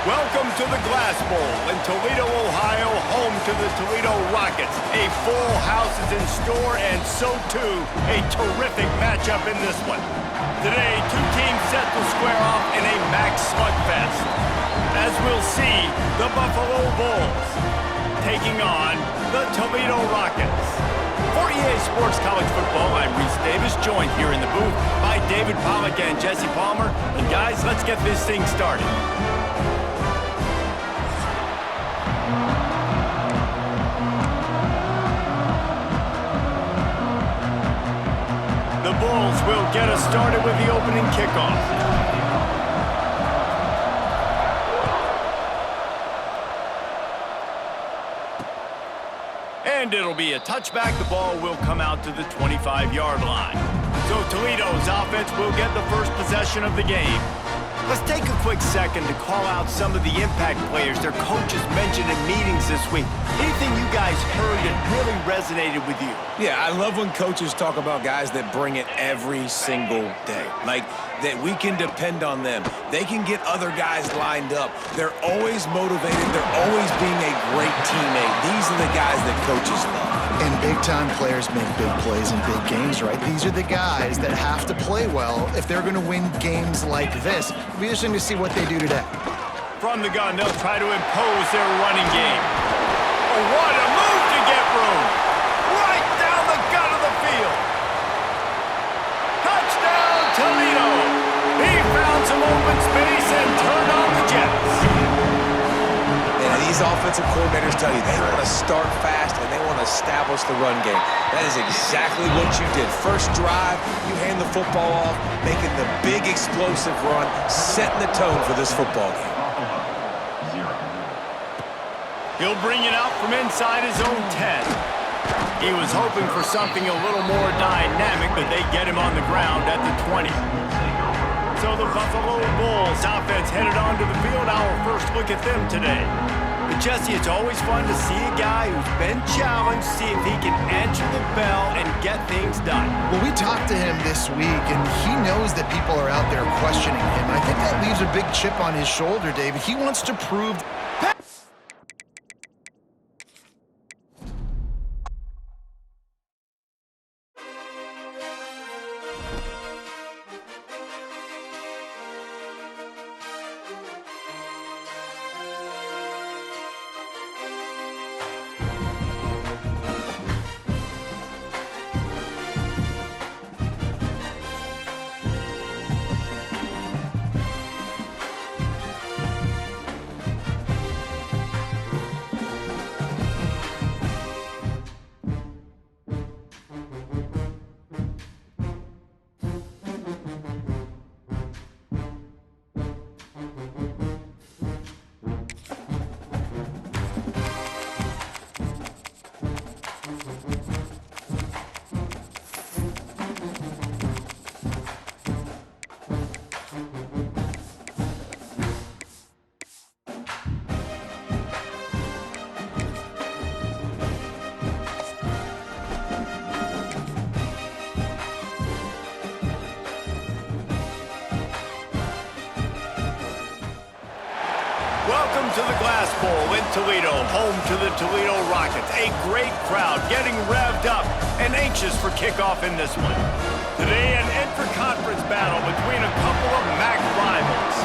Welcome to the Glass Bowl in Toledo, Ohio, home to the Toledo Rockets. A full house is in store, and so too a terrific matchup in this one. Today, two teams set to square off in a max slugfest. As we'll see, the Buffalo Bulls taking on the Toledo Rockets. For EA Sports College Football, I'm Reese Davis, joined here in the booth by David Pollack and Jesse Palmer. And guys, let's get this thing started. The Bulls will get us started with the opening kickoff. And it'll be a touchback. The ball will come out to the 25-yard line. So Toledo's offense will get the first possession of the game. Let's take a quick second to call out some of the impact players their coaches mentioned in meetings this week. Anything you guys heard that really resonated with you? Yeah, I love when coaches talk about guys that bring it every single day. Like, that we can depend on them. They can get other guys lined up. They're always motivated. They're always being a great teammate. These are the guys that coaches love. And big-time players make big plays in big games, right? These are the guys that have to play well if they're going to win games like this. It'll be interesting to see what they do today. From the gun, they'll try to impose their running game. Oh, what a move to get room! Right down the gut of the field! Touchdown, Toledo! He found some open space and turned on the Jets. And these offensive coordinators tell you they want to start fast and they want to establish the run game. That is exactly what you did. First drive, you hand the football off, making the big explosive run, setting the tone for this football game. He'll bring it out from inside his own 10. He was hoping for something a little more dynamic, but they get him on the ground at the 20. So the Buffalo Bulls offense headed onto the field. Our first look at them today. But Jesse, it's always fun to see a guy who's been challenged, see if he can answer the bell and get things done. Well, we talked to him this week, and he knows that people are out there questioning him. I think that leaves a big chip on his shoulder, David. He wants to prove... Welcome to the Glass Bowl in Toledo, home to the Toledo Rockets. A great crowd getting revved up and anxious for kickoff in this one. Today, an intra-conference battle between a couple of MAC rivals.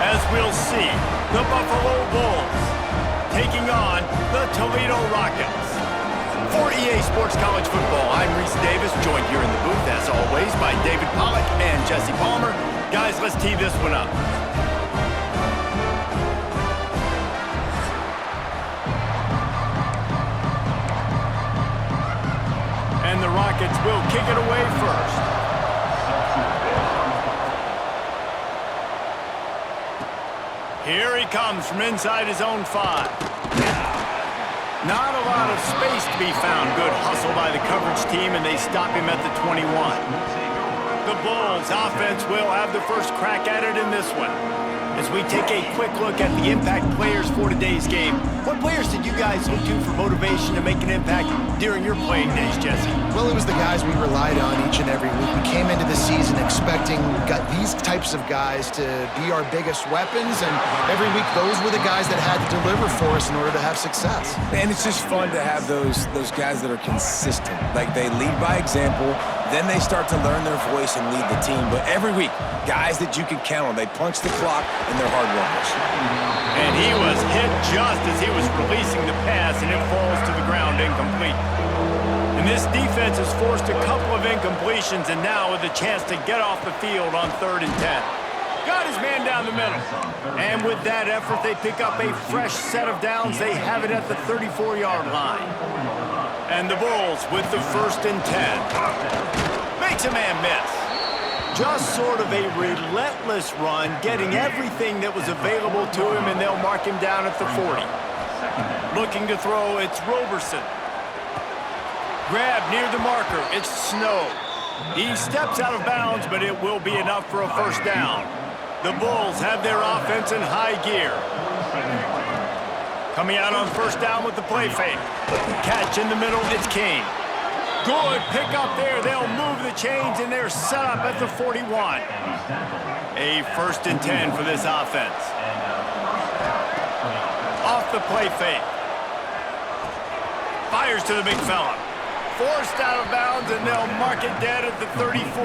As we'll see, the Buffalo Bulls taking on the Toledo Rockets. For EA Sports College Football, I'm Reese Davis, joined here in the booth, as always, by David Pollack and Jesse Palmer. Guys, let's tee this one up. And the Rockets will kick it away first. Here he comes from inside his own 5. Not a lot of space to be found. Good hustle by the coverage team, and they stop him at the 21. The Bulls offense will have the first crack at it in this one. As we take a quick look at the impact players for today's game, what players did you guys look to for motivation to make an impact during your playing days, Jesse? Well, it was the guys we relied on each and every week. We came into the season expecting these types of guys to be our biggest weapons, and every week those were the guys that had to deliver for us in order to have success. And it's just fun to have those guys that are consistent. Like, they lead by example, then they start to learn their voice and lead the team. But every week, guys that you can count on, they punch the clock and they're hard workers. And he was hit just as he was releasing the pass, and it falls to the ground incomplete. And this defense has forced a couple of incompletions, and now with a chance to get off the field on 3rd and 10. Got his man down the middle. And with that effort, they pick up a fresh set of downs. They have it at the 34-yard line. And the Bulls with the 1st and 10. Makes a man miss. Just sort of a relentless run, getting everything that was available to him, and they'll mark him down at the 40. Looking to throw, it's Roberson. Grab near the marker, it's Snow. He steps out of bounds, but it will be enough for a 1st down. The Bulls have their offense in high gear. Coming out on 1st down with the play fake. Catch in the middle, it's King. Good pick up there. They'll move the chains, and they're set up at the 41. A 1st and 10 for this offense. Off the play fake. Fires to the big fella. Forced out of bounds, and they'll mark it dead at the 34.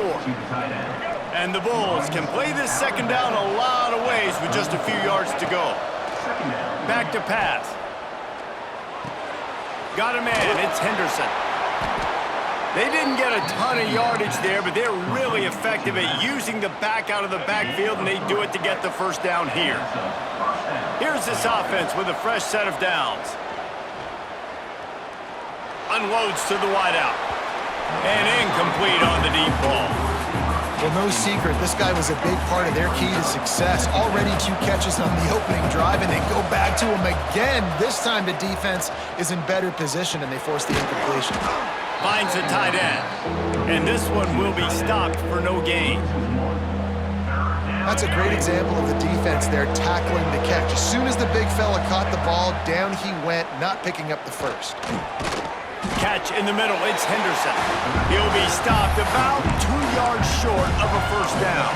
And the Bulls can play this 2nd down a lot of ways with just a few yards to go. Back to pass. Got a man. It's Henderson. They didn't get a ton of yardage there, but they're really effective at using the back out of the backfield, and they do it to get the 1st down here. Here's this offense with a fresh set of downs. Unloads to the wideout. And incomplete on the deep ball. Well, no secret, this guy was a big part of their key to success. Already 2 catches on the opening drive, and they go back to him again. This time the defense is in better position, and they force the incompletion. Finds a tight end. And this one will be stopped for no gain. That's a great example of the defense there tackling the catch. As soon as the big fella caught the ball, down he went, not picking up the 1st. Catch in the middle, it's Henderson. He'll be stopped about 2 yards short of a 1st down.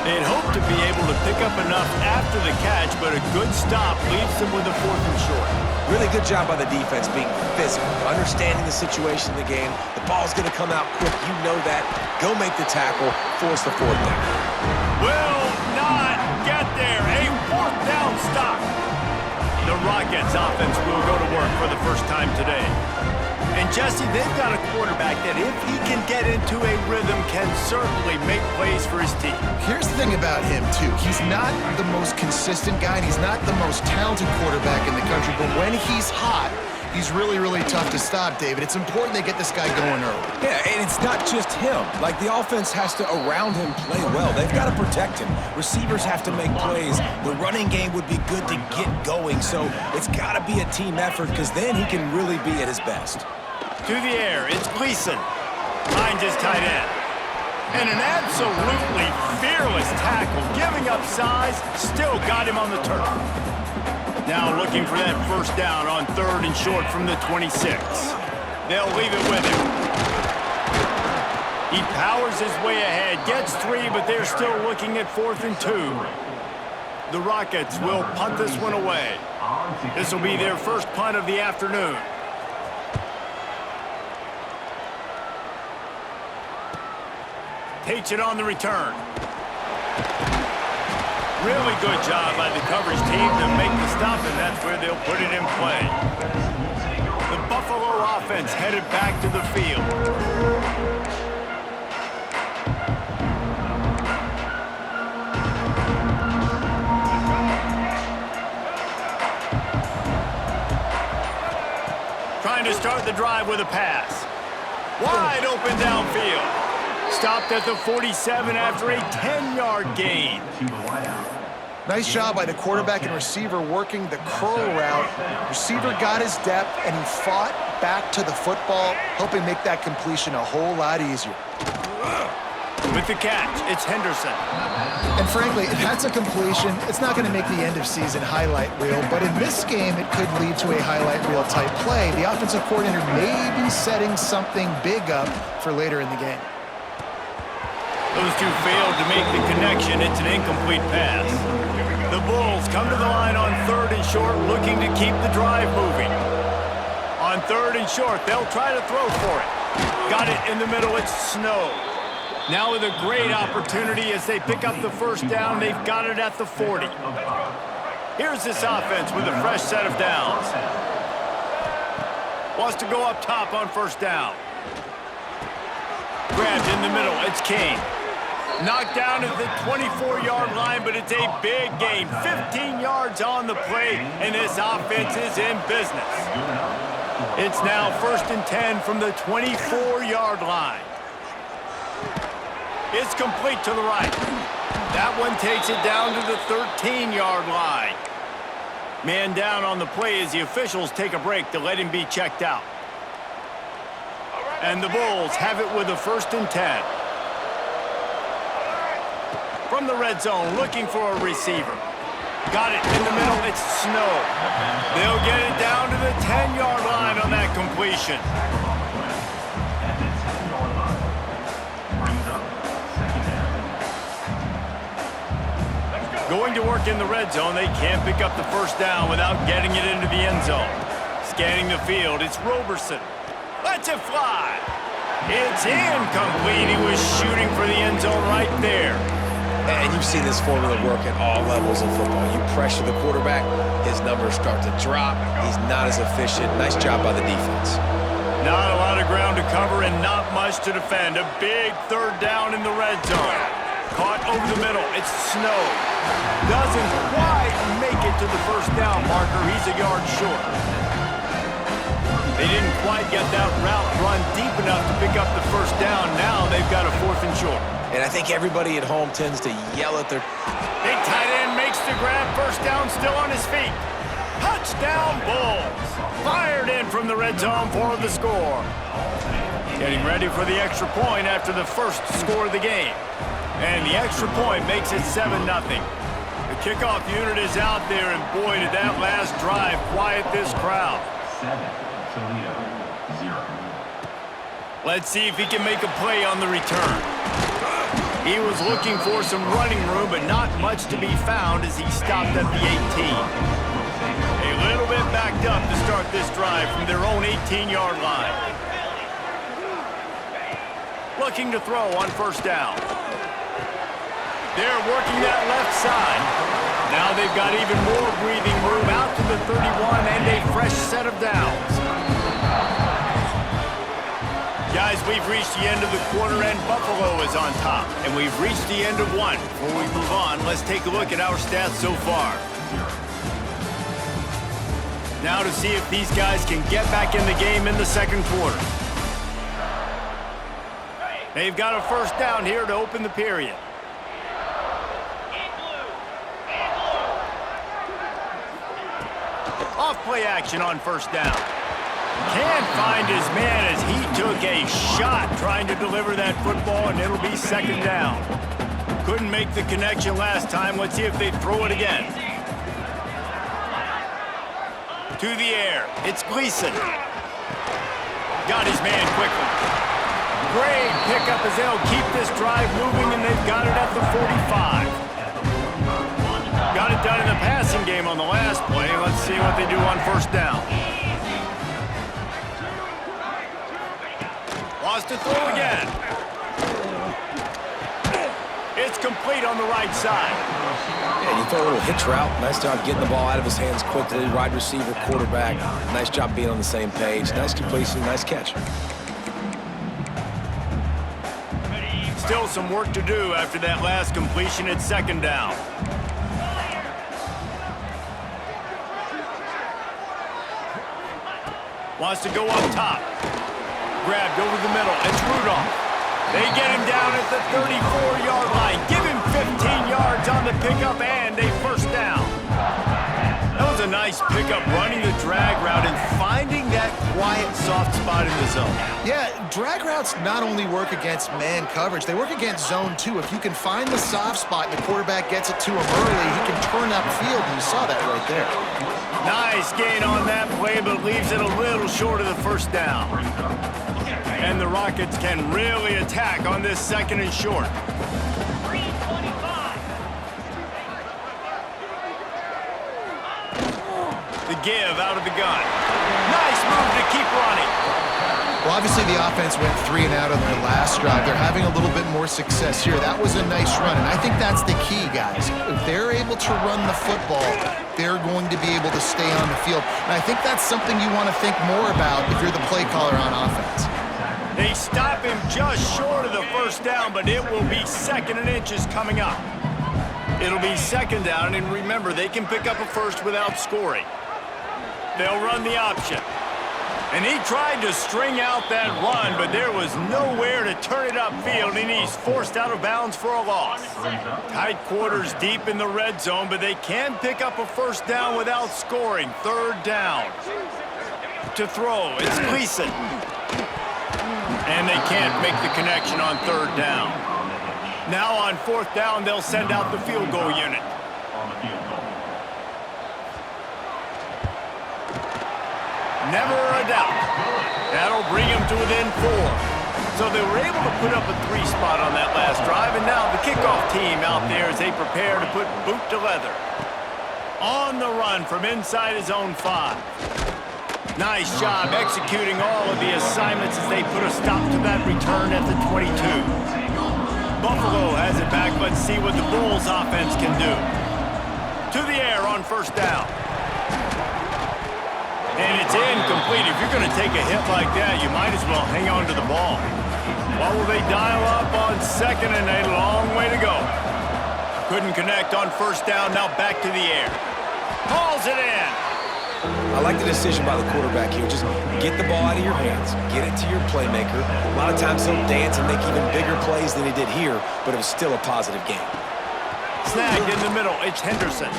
They'd hope to be able to pick up enough after the catch, but a good stop leaves them with a 4th and short. Really good job by the defense being physical, understanding the situation in the game. The ball's going to come out quick. You know that. Go make the tackle, force the 4th down. Will not get there. A 4th down stop. The Rockets offense will go to work for the 1st time today. And Jesse, they've got a quarterback that if he can get into a rhythm can certainly make plays for his team. Here's the thing about him, too. He's not the most consistent guy, and he's not the most talented quarterback in the country, but when he's hot, he's really, really tough to stop, David. It's important they get this guy going early. Yeah, and it's not just him. Like, the offense has to, around him, play well. They've got to protect him. Receivers have to make plays. The running game would be good to get going, so it's got to be a team effort because then he can really be at his best. To the air, it's Gleason. Finds his tight end. And an absolutely fearless tackle, giving up size, still got him on the turf. Now looking for that 1st down on 3rd and short from the 26. They'll leave it with him. He powers his way ahead, gets 3, but they're still looking at 4th and 2. The Rockets will punt this one away. This will be their 1st punt of the afternoon. Takes it on the return. Really good job by the coverage team to make the stop, and that's where they'll put it in play. The Buffalo offense headed back to the field. Trying to start the drive with a pass. Wide open downfield. Stopped at the 47 after a 10-yard gain. Nice job by the quarterback and receiver working the curl route. Receiver got his depth, and he fought back to the football, helping make that completion a whole lot easier. With the catch, it's Henderson. And frankly, if that's a completion, it's not going to make the end-of-season highlight reel, but in this game, it could lead to a highlight reel-type play. The offensive coordinator may be setting something big up for later in the game. Those two failed to make the connection. It's an incomplete pass. The Bulls come to the line on 3rd and short, looking to keep the drive moving. On 3rd and short, they'll try to throw for it. Got it in the middle. It's Snow. Now with a great opportunity as they pick up the first down. They've got it at the 40. Here's this offense with a fresh set of downs. Wants to go up top on 1st down. Grabbed in the middle. It's King. Knocked down at the 24-yard line, but it's a big gain. 15 yards on the play, and this offense is in business. It's now 1st and 10 from the 24-yard line. It's complete to the right. That one takes it down to the 13-yard line. Man down on the play as the officials take a break to let him be checked out. And the Bulls have it with a 1st and 10. From the red zone, looking for a receiver. Got it in the middle. It's Snow. They'll get it down to the 10-yard line on that completion. Going to work in the red zone, they can't pick up the first down without getting it into the end zone. Scanning the field, it's Roberson. Lets it fly. It's incomplete. He was shooting for the end zone right there. And you've seen this formula work at all levels of football. You pressure the quarterback, his numbers start to drop. He's not as efficient. Nice job by the defense. Not a lot of ground to cover and not much to defend. A big 3rd down in the red zone. Caught over the middle. It's Snow. Doesn't quite make it to the first down marker. He's a yard short. They didn't quite get that route run deep enough to pick up the first down. Now they've got a 4th and short. And I think everybody at home tends to yell at their... Big tight end makes the grab. First down, still on his feet. Touchdown, Bulls. Fired in from the red zone for the score. Getting ready for the extra point after the first score of the game. And the extra point makes it 7-0. The kickoff unit is out there, and boy, did that last drive quiet this crowd. 7, Toledo, 0. Let's see if he can make a play on the return. He was looking for some running room, but not much to be found as he stopped at the 18. A little bit backed up to start this drive from their own 18-yard line. Looking to throw on 1st down. They're working that left side. Now they've got even more breathing room out to the 31 and a fresh set of downs. Guys, we've reached the end of the quarter and Buffalo is on top. And we've reached the end of one. Before we move on, let's take a look at our stats so far. Now to see if these guys can get back in the game in the 2nd quarter. They've got a first down here to open the period. Off play action on 1st down. Can't find his man as he took a shot trying to deliver that football, and it'll be 2nd down. Couldn't make the connection last time. Let's see if they throw it again. To the air. It's Gleason. Got his man quickly. Great pickup as they'll keep this drive moving, and they've got it at the 45. Got it done in the passing game on the last play. Let's see what they do on 1st down. Wants to throw again. It's complete on the right side. Yeah, you throw a little hitch route. Nice job getting the ball out of his hands quickly. Wide receiver, quarterback. Nice job being on the same page. Nice completion, nice catch. Still some work to do after that last completion at 2nd down. Wants to go up top. Grabbed over the middle. It's Rudolph. They get him down at the 34-yard line. Give him 15 yards on the pickup and a first down. That was a a nice pickup, running the drag route and finding that quiet, soft spot in the zone. Yeah, drag routes not only work against man coverage, they work against zone too. If you can find the soft spot and the quarterback gets it to him early, he can turn upfield, and you saw that right there. Nice gain on that play, but leaves it a little short of the first down. And the Rockets can really attack on this 2nd and short. The give out of the gun. Nice move to keep running. Well, obviously the offense went 3 and out on their last drive. They're having a little bit more success here. That was a nice run, and I think that's the key, guys. If they're able to run the football, they're going to be able to stay on the field. And I think that's something you want to think more about if you're the play caller on offense. They stop him just short of the first down, but it will be 2nd and inches coming up. It'll be 2nd down, and remember, they can pick up a first without scoring. They'll run the option. And he tried to string out that run, but there was nowhere to turn it upfield, and he's forced out of bounds for a loss. Tight quarters deep in the red zone, but they can pick up a first down without scoring. 3rd down. To throw, it's Gleason. And they can't make the connection on 3rd down. Now on 4th down, they'll send out the field goal unit. Never a doubt. That'll bring him to within 4. So they were able to put up a 3 spot on that last drive, and now the kickoff team out there as they prepare to put boot to leather. On the run from inside his own 5. Nice job executing all of the assignments as they put a stop to that return at the 22. Buffalo has it back. Let's see what the Bulls offense can do. To the air on 1st down. And it's incomplete. If you're going to take a hit like that, you might as well hang on to the ball. What will they dial up on 2nd, and a long way to go. Couldn't connect on 1st down. Now back to the air. Hauls it in. I like the decision by the quarterback here. Just get the ball out of your hands. Get it to your playmaker. A lot of times he'll dance and make even bigger plays than he did here, but it was still a positive game. Snagged in the middle. It's Henderson.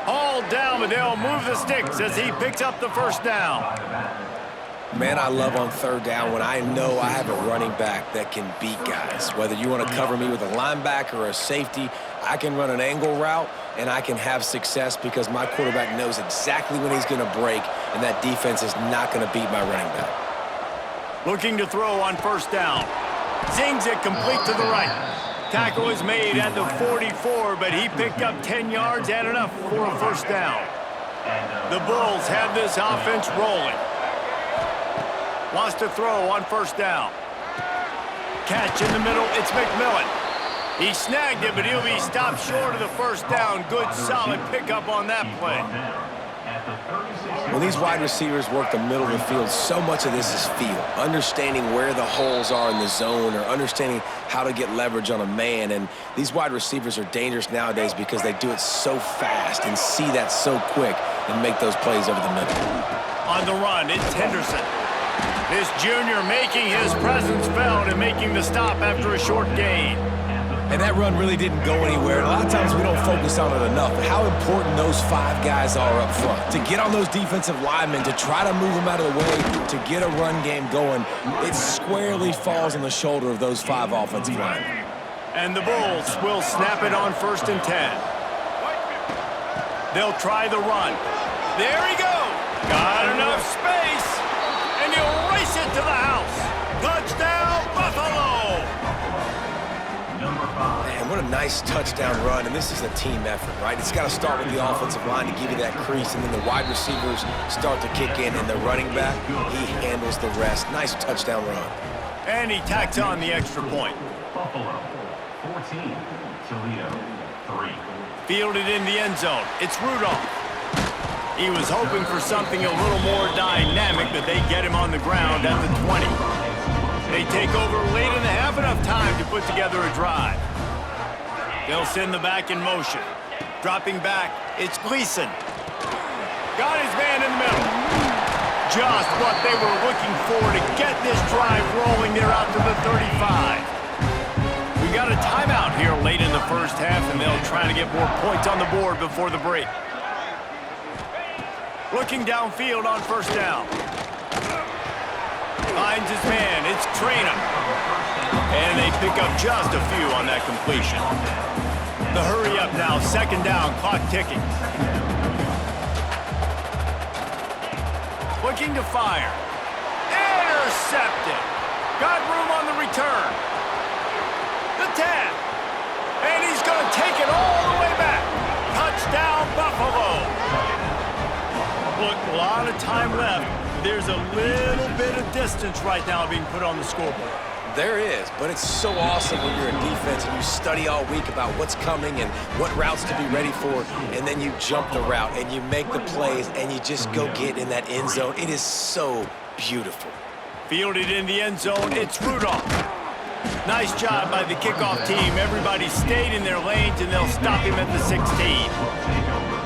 All down, but they'll move the sticks as he picks up the 1st down. Man, I love on 3rd down when I know I have a running back that can beat guys. Whether you want to cover me with a linebacker or a safety, I can run an angle route, and I can have success because my quarterback knows exactly when he's going to break, and that defense is not going to beat my running back. Looking to throw on 1st down. Zings it complete to the right. Tackle is made at the 44, but he picked up 10 yards and enough for a 1st down. The Bulls have this offense rolling. Wants to throw on 1st down. Catch in the middle, it's McMillan. He snagged it, but he'll be stopped short of the 1st down. Good, solid pickup on that play. When these wide receivers work the middle of the field, so much of this is feel. Understanding where the holes are in the zone or understanding how to get leverage on a man. And these wide receivers are dangerous nowadays because they do it so fast and see that so quick and make those plays over the middle. On the run, it's Henderson. This junior making his presence felt and making the stop after a short gain. And that run really didn't go anywhere. A lot of times we don't focus on it enough, but how important those 5 guys are up front. To get on those defensive linemen, to try to move them out of the way, to get a run game going, it squarely falls on the shoulder of those 5 offensive linemen. And the Bulls will snap it on 1st and 10. They'll try the run. There he goes. Got enough space. And he'll race it to the house. Touchdown, Buffalo! Man, what a nice touchdown run, and this is a team effort, right? It's got to start with the offensive line to give you that crease, and then the wide receivers start to kick in, and the running back, he handles the rest. Nice touchdown run. And he tacks on the extra point. Buffalo 14, Toledo 3. Fielded in the end zone. It's Rudolph. He was hoping for something a little more dynamic, but they get him on the ground at the 20. They take over late in the half, enough time to put together a drive. They'll send the back in motion. Dropping back, it's Gleason. Got his man in the middle. Just what they were looking for to get this drive rolling. They're out to the 35. We got a timeout here late in the 1st half, and they'll try to get more points on the board before the break. Looking downfield on first down. Finds his man. It's Traynor. And they pick up just a few on that completion. The hurry up now. Second down. Clock ticking. Looking to fire. Intercepted. Got room on the return. The 10. And he's going to take it all the way back. Touchdown, Buffalo. Look, a lot of time left. There's a little bit of distance right now being put on the scoreboard. There is, but it's so awesome when you're a defense and you study all week about what's coming and what routes to be ready for, and then you jump the route and you make the plays and you just go get in that end zone. It is so beautiful. Fielded in the end zone, it's Rudolph. Nice job by the kickoff team. Everybody stayed in their lanes, and they'll stop him at the 16.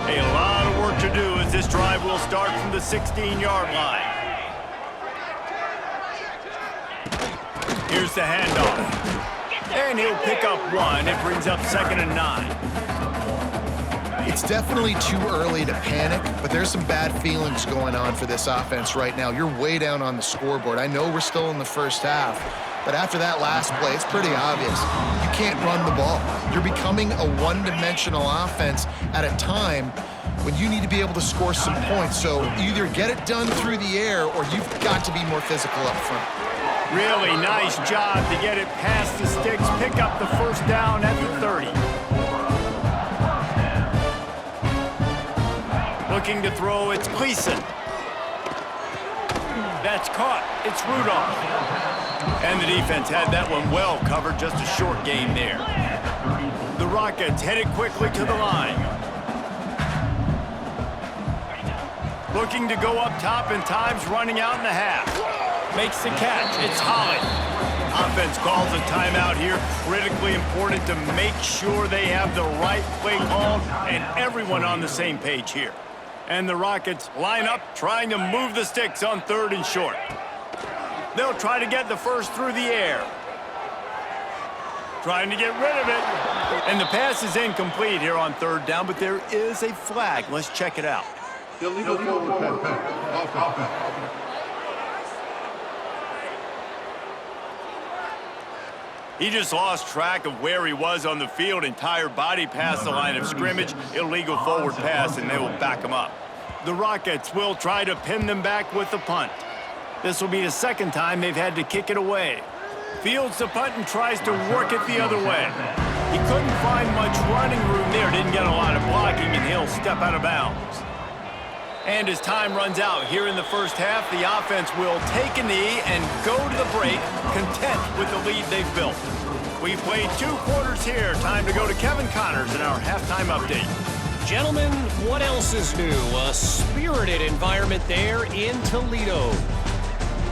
A lot of work to do as this drive will start from the 16-yard line. Here's the handoff. And he'll pick up one. It brings up 2nd and 9. It's definitely too early to panic, but there's some bad feelings going on for this offense right now. You're way down on the scoreboard. I know we're still in the first half, but after that last play, it's pretty obvious. You can't run the ball. You're becoming a one-dimensional offense at a time when you need to be able to score some points. So either get it done through the air or you've got to be more physical up front. Really nice job to get it past the sticks, pick up the first down at the 30. Looking to throw, it's Gleason. That's caught. It's Rudolph. And the defense had that one well covered, just a short gain there. The Rockets headed quickly to the line. Looking to go up top, and time's running out in the half. Makes the catch. It's Holly. Offense calls a timeout here. Critically important to make sure they have the right play call and everyone on the same page here. And the Rockets line up, trying to move the sticks on 3rd and short. They'll try to get the first through the air. Trying to get rid of it. And the pass is incomplete here on 3rd down, but there is a flag. Let's check it out. Illegal forward pass. He just lost track of where he was on the field. Entire body past the line of scrimmage. Illegal forward pass, and they will back him up. The Rockets will try to pin them back with the punt. This will be the 2nd time they've had to kick it away. Fields the punt and tries to work it the other way. He couldn't find much running room there. Didn't get a lot of blocking, and he'll step out of bounds. And as time runs out here in the first half, the offense will take a knee and go to the break, content with the lead they've built. We've played 2 quarters here. Time to go to Kevin Connors in our halftime update. Gentlemen, what else is new? A spirited environment there in Toledo.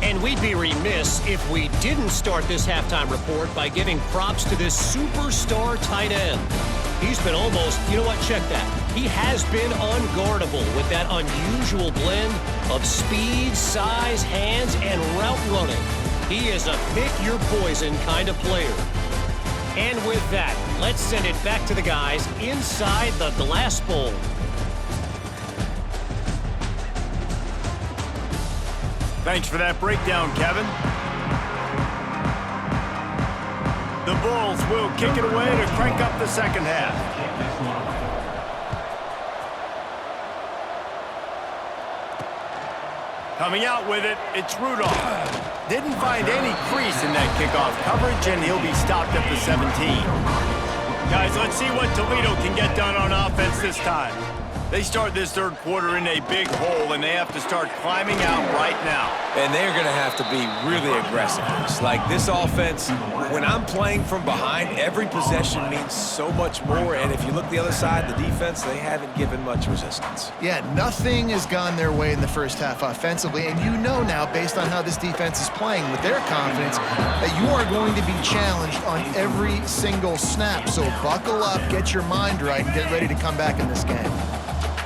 And we'd be remiss if we didn't start this halftime report by giving props to this superstar tight end. He's been almost, you know what, check that. He has been unguardable with that unusual blend of speed, size, hands, and route running. He is a pick-your-poison kind of player. And with that, let's send it back to the guys inside the glass bowl. Thanks for that breakdown, Kevin. The Bulls will kick it away to crank up the second half. Coming out with it, it's Rudolph. Didn't find any crease in that kickoff coverage, and he'll be stopped at the 17. Guys, let's see what Toledo can get done on offense this time. They start this 3rd quarter in a big hole, and they have to start climbing out right now. And they're going to have to be really aggressive. It's like this offense, when I'm playing from behind, every possession means so much more. And if you look the other side, the defense, they haven't given much resistance. Yeah, nothing has gone their way in the first half offensively, and you know now, based on how this defense is playing with their confidence, that you are going to be challenged on every single snap. So buckle up, get your mind right, and get ready to come back in this game.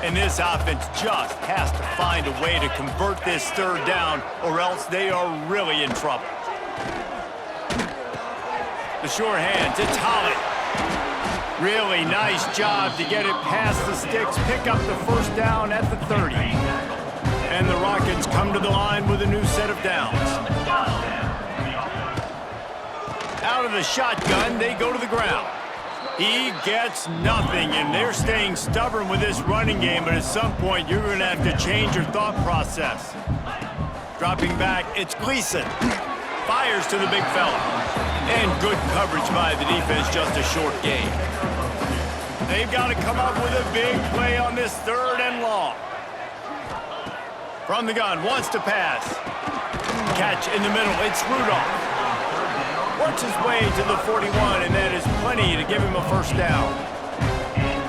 And this offense just has to find a way to convert this 3rd down, or else they are really in trouble. The sure hands, it's Holly. Really nice job to get it past the sticks, pick up the first down at the 30. And the Rockets come to the line with a new set of downs. Out of the shotgun, they go to the ground. He gets nothing, and they're staying stubborn with this running game, but at some point, you're going to have to change your thought process. Dropping back, it's Gleason. Fires to the big fella. And good coverage by the defense, just a short gain. They've got to come up with a big play on this 3rd and long. From the gun, wants to pass. Catch in the middle, it's Rudolph. Works his way to the 41, and that is plenty to give him a first down.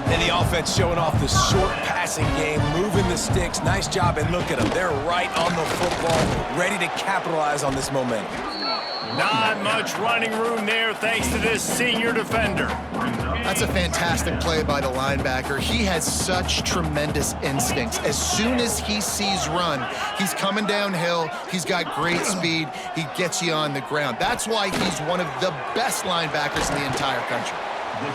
And the offense showing off the short passing game, moving the sticks. Nice job, and look at them. They're right on the football, ready to capitalize on this momentum. Not much running room there thanks to this senior defender. That's a fantastic play by the linebacker. He has such tremendous instincts. As soon as he sees run, he's coming downhill. He's got great speed. He gets you on the ground. That's why he's one of the best linebackers in the entire country.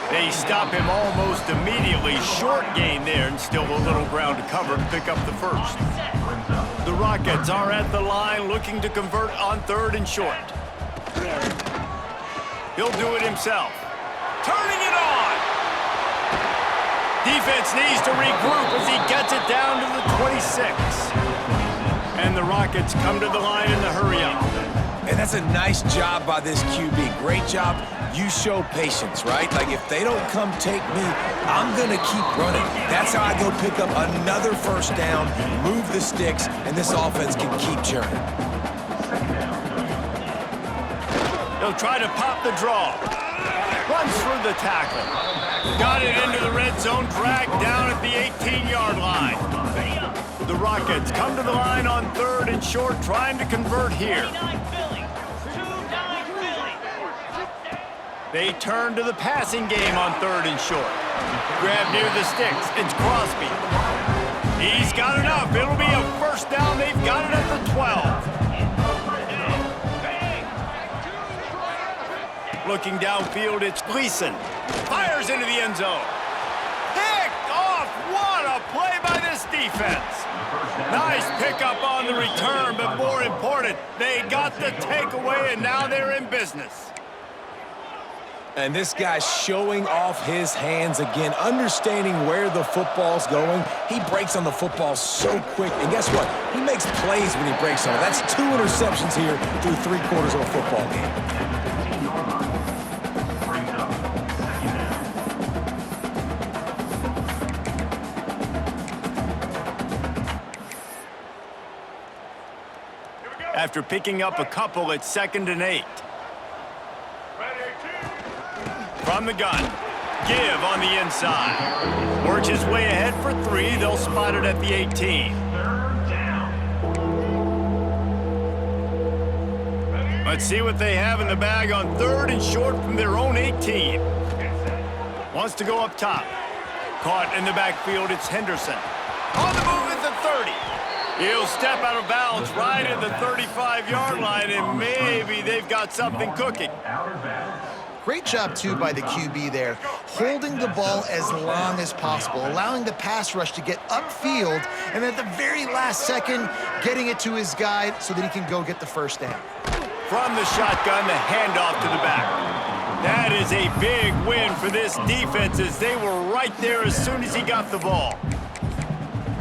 They stop him almost immediately. Short gain there, and still a little ground to cover to pick up the first. The Rockets are at the line looking to convert on 3rd and short. He'll do it himself. Turning it on! Defense needs to regroup as he gets it down to the 26. And the Rockets come to the line in the hurry-up. And that's a nice job by this QB. Great job. You show patience, right? Like, if they don't come take me, I'm going to keep running. That's how I go pick up another first down, move the sticks, and this offense can keep churning. He'll try to pop the draw. Runs through the tackle. Got it into the red zone, dragged down at the 18-yard line. The Rockets come to the line on 3rd and short, trying to convert here. They turn to the passing game on 3rd and short. Grab near the sticks. It's Crosby. He's got enough. It'll be a first down. They've got it at the 12. Looking downfield, it's Gleason. Fires into the end zone. Picked off. What a play by this defense. Nice pickup on the return, but more important, they got the takeaway, and now they're in business. And this guy's showing off his hands again, understanding where the football's going. He breaks on the football so quick, and guess what? He makes plays when he breaks on it. That's 2 interceptions here through 3 quarters of a football game. After picking up a couple, it's 2nd and 8. From the gun, give on the inside. Works his way ahead for 3. They'll spot it at the 18. Let's see what they have in the bag on 3rd and short from their own 18. Wants to go up top. Caught in the backfield, it's Henderson. On the move at the 30. He'll step out of bounds right at the 35-yard line, and maybe they've got something cooking. Great job, too, by the QB there, holding the ball as long as possible, allowing the pass rush to get upfield, and at the very last second, getting it to his guy so that he can go get the first down. From the shotgun, the handoff to the back. That is a big win for this defense, as they were right there as soon as he got the ball.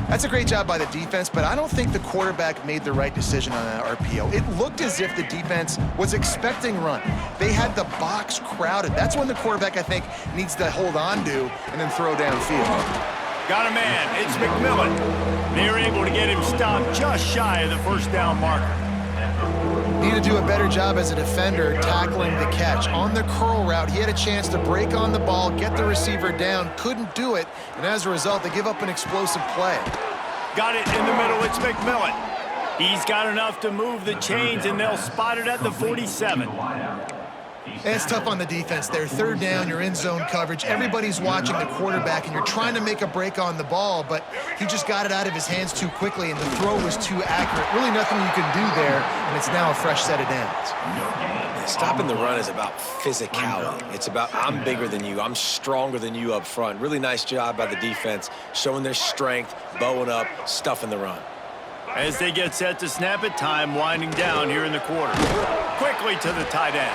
That's a great job by the defense, but I don't think the quarterback made the right decision on that RPO. It looked as if the defense was expecting run. They had the box crowded. That's when the quarterback, I think, needs to hold on to and then throw downfield. Got a man. It's McMillan. They're able to get him stopped just shy of the first down marker. Need to do a better job as a defender tackling the catch. On the curl route, he had a chance to break on the ball, get the receiver down, couldn't do it, and as a result, they give up an explosive play. Got it in the middle, it's McMillan. He's got enough to move the chains, and they'll spot it at the 47. And it's tough on the defense there. 3rd down, you're in zone coverage. Everybody's watching the quarterback, and you're trying to make a break on the ball, but he just got it out of his hands too quickly, and the throw was too accurate. Really nothing you can do there, and it's now a fresh set of downs. Stopping the run is about physicality. It's about I'm bigger than you, I'm stronger than you up front. Really nice job by the defense, showing their strength, bowing up, stuffing the run. As they get set to snap it, time winding down here in the quarter. Quickly to the tight end.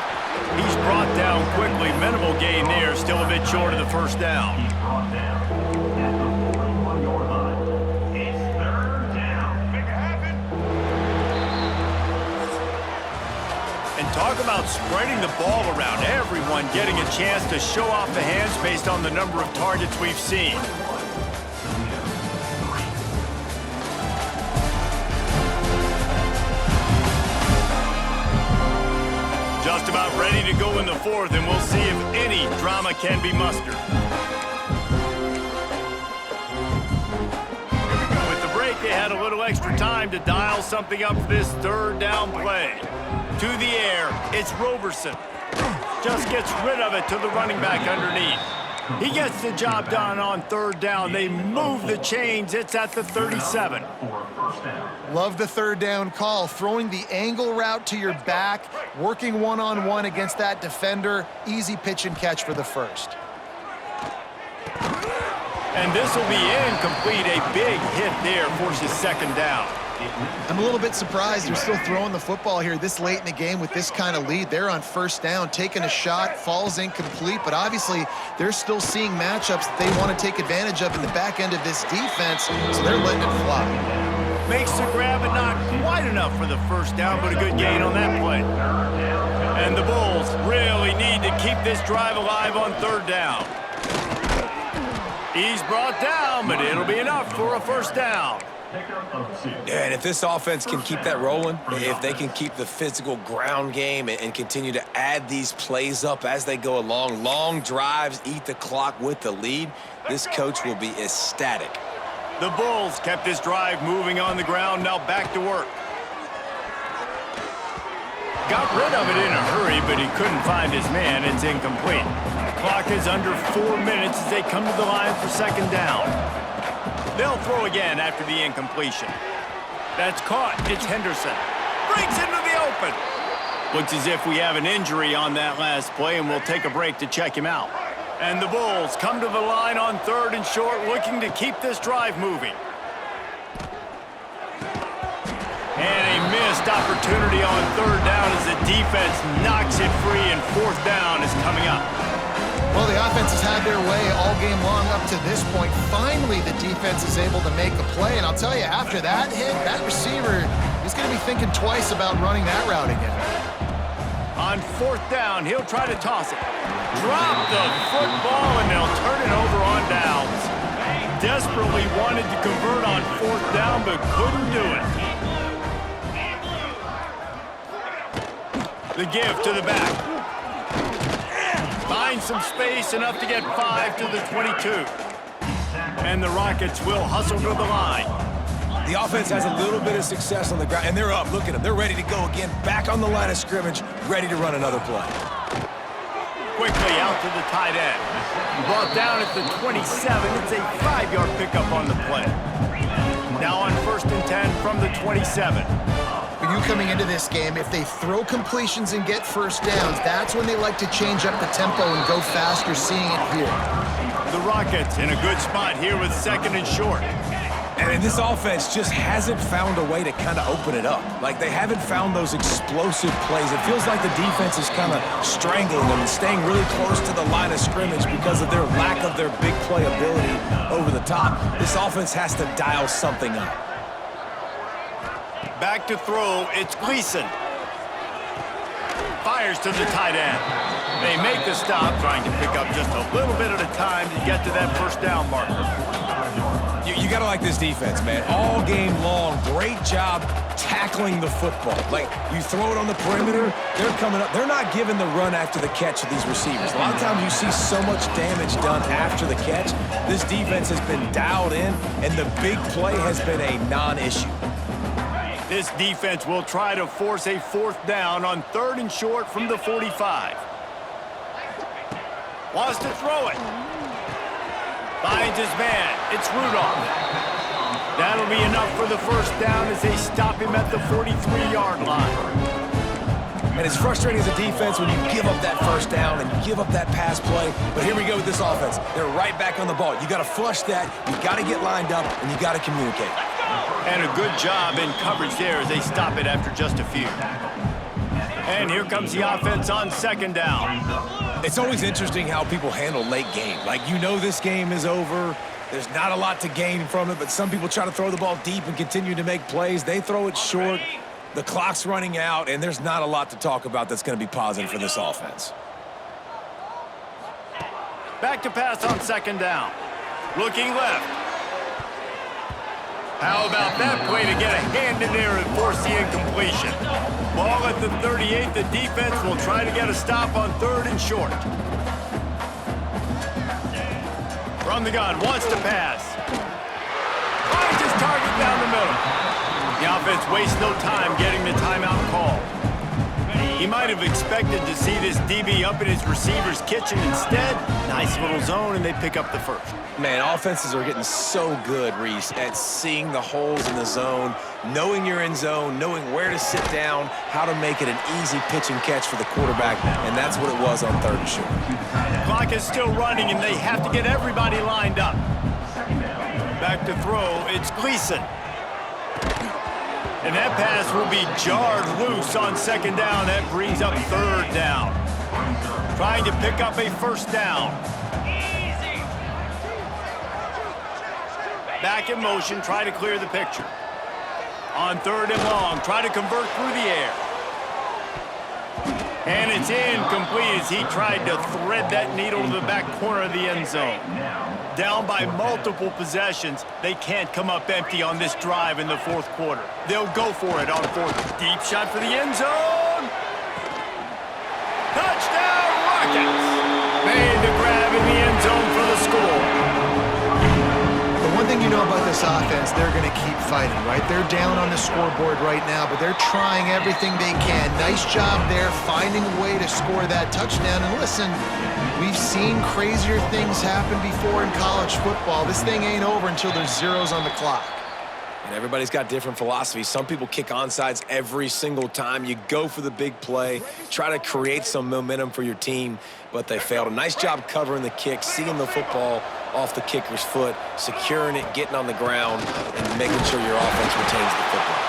He's brought down quickly. Minimal gain there, still a bit short of the first down. He's brought down at the 41-yard line. It's third down. Make it happen. And talk about spreading the ball around. Everyone getting a chance to show off the hands based on the number of targets we've seen. Just about ready to go in the fourth, and we'll see if any drama can be mustered. With the break, they had a little extra time to dial something up for this third down play. To the air, it's Roberson. Just gets rid of it to the running back underneath. He gets the job done on third down. They move the chains. It's at the 37. Love the third down call. Throwing the angle route to your back, working one-on-one against that defender. Easy pitch and catch for the first. And this will be incomplete. A big hit there forces second down. I'm a little bit surprised they're still throwing the football here this late in the game with this kind of lead. They're on first down, taking a shot, falls incomplete, but obviously they're still seeing matchups that they want to take advantage of in the back end of this defense, so they're letting it fly. Makes the grab, but not quite enough for the first down, but a good gain on that play. And the Bulls really need to keep this drive alive on third down. He's brought down, but it'll be enough for a first down. Yeah, and if this offense can keep that rolling, if they can keep the physical ground game and continue to add these plays up as they go along, long drives, eat the clock with the lead, this coach will be ecstatic. The Bulls kept this drive moving on the ground, now back to work. Got rid of it in a hurry, but he couldn't find his man. It's incomplete. Clock is under 4 minutes as they come to the line for second down. They'll throw again after the incompletion. That's caught. It's Henderson. Breaks into the open. Looks as if we have an injury on that last play, and we'll take a break to check him out. And the Bulls come to the line on third and short, looking to keep this drive moving. And a missed opportunity on third down as the defense knocks it free, and fourth down is coming up. Well, the offense has had their way all game long up to this point. Finally, the defense is able to make a play. And I'll tell you, after that hit, that receiver is going to be thinking twice about running that route again. On fourth down, he'll try to toss it. Drop the football, and they'll turn it over on downs. Desperately wanted to convert on fourth down, but couldn't do it. The give to the back. Finds some space, enough to get 5 to the 22. And the Rockets will hustle to the line. The offense has a little bit of success on the ground, and they're up. Look at them. They're ready to go again, back on the line of scrimmage, ready to run another play. Quickly out to the tight end. Brought down at the 27. It's a 5-yard pickup on the play. Now on first and 10 from the 27. For you coming into this game, if they throw completions and get first downs, that's when they like to change up the tempo and go fast. You're seeing it here. The Rockets in a good spot here with second and short. And this offense just hasn't found a way to kind of open it up. Like, they haven't found those explosive plays. It feels like the defense is kind of strangling them and staying really close to the line of scrimmage because of their lack of their big play ability over the top. This offense has to dial something up. Back to throw, it's Gleason. Fires to the tight end. They make the stop, trying to pick up just a little bit at a time to get to that first down marker. You got to like this defense, man. All game long, great job tackling the football. Like, you throw it on the perimeter, they're coming up. They're not giving the run after the catch to these receivers. A lot of times you see so much damage done after the catch. This defense has been dialed in, and the big play has been a non-issue. This defense will try to force a fourth down on third and short from the 45. Wants to throw it. Finds his man. It's Rudolph. That'll be enough for the first down as they stop him at the 43-yard line. And it's frustrating as a defense when you give up that first down and you give up that pass play. But here we go with this offense. They're right back on the ball. You got to flush that. You got to get lined up, and you got to communicate. And a good job in coverage there as they stop it after just a few. And here comes the offense on second down. It's always interesting how people handle late game. Like, you know this game is over. There's not a lot to gain from it, but some people try to throw the ball deep and continue to make plays. They throw it short. The clock's running out, and there's not a lot to talk about that's going to be positive for this offense. Back to pass on second down. Looking left. How about that play to get a hand in there and force the incompletion? Ball at the 38. The defense will try to get a stop on third and short. From the gun, wants to pass. Finds his target down the middle. The offense wastes no time getting the timeout called. He might have expected to see this DB up in his receiver's kitchen. Instead, nice little zone, and they pick up the first. Man, offenses are getting so good, Reese, at seeing the holes in the zone, knowing you're in zone, knowing where to sit down, how to make it an easy pitch and catch for the quarterback, and that's what it was on third and short. Clock is still running, and they have to get everybody lined up. Back to throw, it's Gleason. And that pass will be jarred loose on second down. That brings up third down. Trying to pick up a first down. Back in motion, try to clear the picture. On third and long, try to convert through the air. And it's incomplete as he tried to thread that needle to the back corner of the end zone. Down by multiple possessions, they can't come up empty on this drive in the fourth quarter. They'll go for it on fourth. Deep shot for the end zone. Touchdown, Rockets! Made the grab in the end zone for the score. The one thing you know about this offense, they're going to keep fighting, right? They're down on the scoreboard right now, but they're trying everything they can. Nice job there, finding a way to score that touchdown. And listen, we've seen crazier things happen before in college football. This thing ain't over until there's zeros on the clock. And everybody's got different philosophies. Some people kick onside every single time. You go for the big play, try to create some momentum for your team, but they failed. A nice job covering the kick, seeing the football off the kicker's foot, securing it, getting on the ground, and making sure your offense retains the football.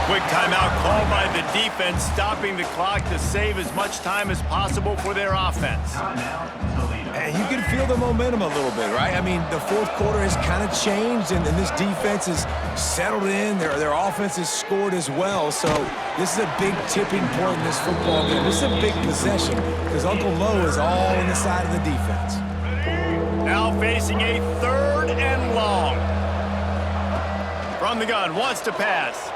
Quick timeout called by the defense, stopping the clock to save as much time as possible for their offense. And you can feel the momentum a little bit, right? I mean, the fourth quarter has kind of changed, and this defense is settled in. Their offense has scored as well. So this is a big tipping point in this football game. This is a big possession because Uncle Mo is all on the side of the defense. Now facing a third and long. From the gun, wants to pass.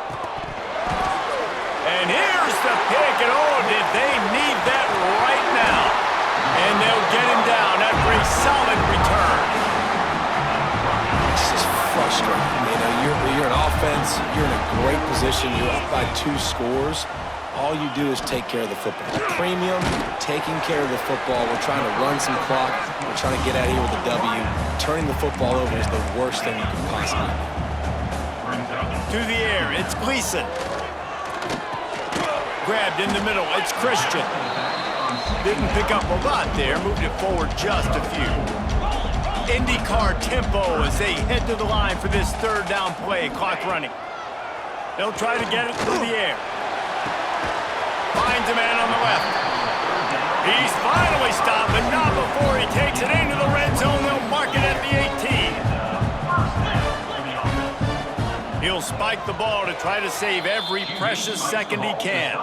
And here's the pick, and oh, did they need that right now. And they'll get him down after a solid return. This is frustrating. You know, you're an offense, you're in a great position, you're up by 2 scores. All you do is take care of the football. Premium, taking care of the football. We're trying to run some clock. We're trying to get out of here with a W. Turning the football over is the worst thing you can possibly do. To the air, it's Gleason. Grabbed in the middle, it's Christian. Didn't pick up a lot there, moved it forward just a few. IndyCar tempo as they head to the line for this third down play, clock running. They'll try to get it through the air. Finds a man on the left. He's finally stopped, but not before he takes it into the red zone. They'll mark it at the 18. He'll spike the ball to try to save every precious second he can.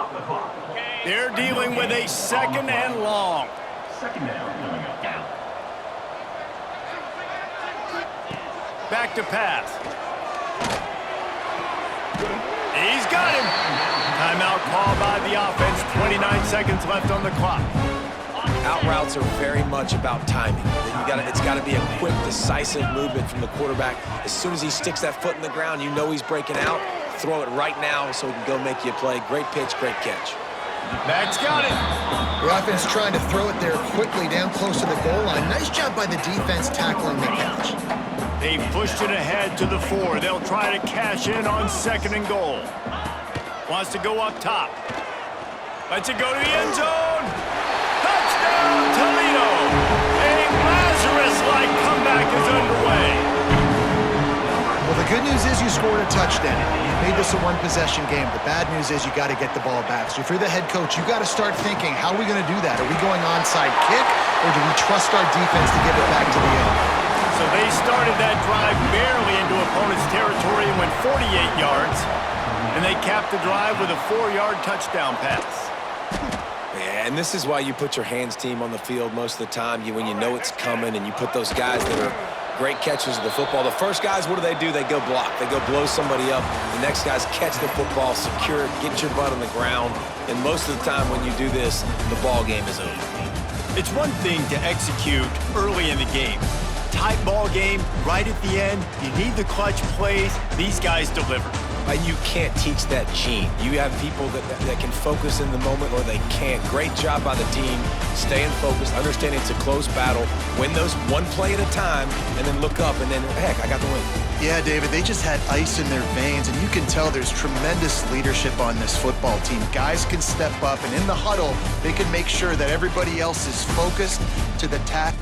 They're dealing with a second and long. Back to pass. He's got him. Timeout called by the offense. 29 seconds left on the clock. Out routes are very much about timing. It's got to be a quick, decisive movement from the quarterback. As soon as he sticks that foot in the ground, you know he's breaking out. Throw it right now so he can go make you a play. Great pitch, great catch. Max got it. The offense trying to throw it there quickly down close to the goal line. Nice job by the defense tackling the catch. They pushed it ahead to the 4. They'll try to cash in on second and goal. Wants to go up top. Lets it go to the end zone. Touchdown, Toledo. A Lazarus-like comeback is underway. Well, the good news is you scored a touchdown. You made this a one-possession game. The bad news is you got to get the ball back. So if you're the head coach, you got to start thinking, how are we going to do that? Are we going onside kick, or do we trust our defense to give it back to the end? So they started that drive barely into opponent's territory and went 48 yards. And they capped the drive with a 4-yard touchdown pass. Yeah, and this is why you put your hands team on the field most of the time. When you know it's coming, and you put those guys that are great catchers of the football. The first guys, what do? They go block. They go blow somebody up. The next guys catch the football, secure it, get your butt on the ground. And most of the time when you do this, the ball game is over. It's one thing to execute early in the game. Tight ball game, right at the end. You need the clutch plays. These guys deliver. And you can't teach that gene. You have people that can focus in the moment, or they can't. Great job by the team, staying focused, understanding it's a close battle, win those one play at a time, and then look up, and then, heck, I got the win. Yeah, David, they just had ice in their veins, and you can tell there's tremendous leadership on this football team. Guys can step up, and in the huddle, they can make sure that everybody else is focused to the task.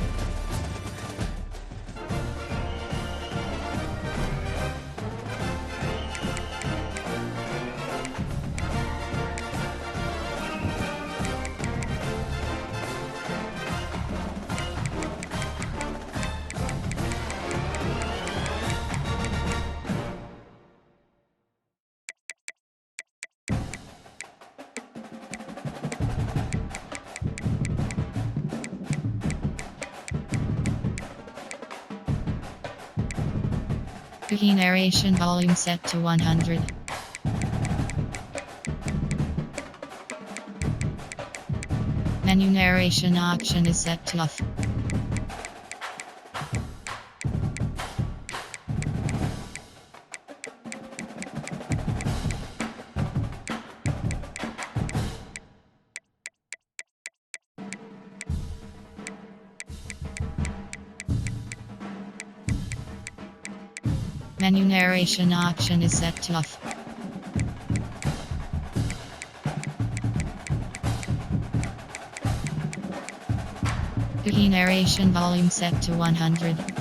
Key narration volume set to 100. Menu narration option is set to off. Menu narration option is set to off. Key narration volume set to 100.